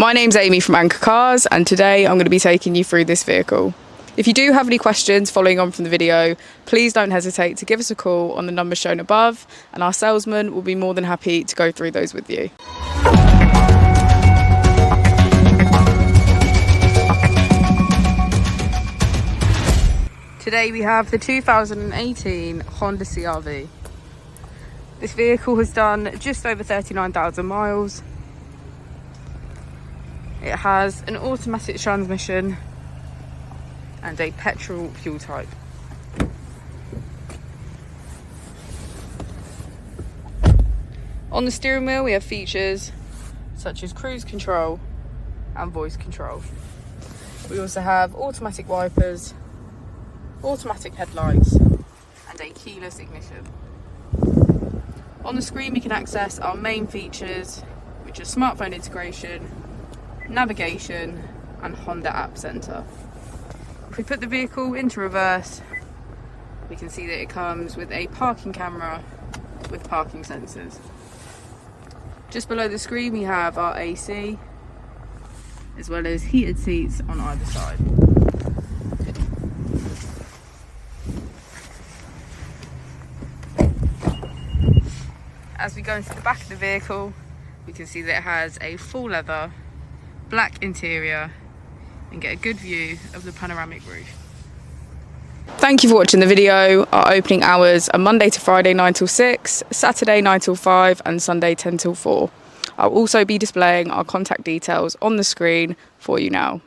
My name's Amy from Anchor Cars, and today I'm going to be taking you through this vehicle. If you do have any questions following on from the video, please don't hesitate to give us a call on the number shown above, and our salesman will be more than happy to go through those with you. Today we have the 2018 Honda CR-V. This vehicle has done just over 39,000 miles. It has an automatic transmission and a petrol fuel type. On the steering wheel we have features such as cruise control and voice control. We also have automatic wipers, automatic headlights and a keyless ignition. On the screen we can access our main features, which are smartphone integration, navigation and Honda App Center. If we put the vehicle into reverse, we can see that it comes with a parking camera with parking sensors. Just below the screen we have our AC, as well as heated seats on either side. As we go into the back of the vehicle, we can see that it has a full leather, black interior, and get a good view of the panoramic roof. Thank you for watching the video. Our opening hours are Monday to Friday 9 till 6, Saturday 9 till 5 and Sunday 10 till 4. I'll also be displaying our contact details on the screen for you now.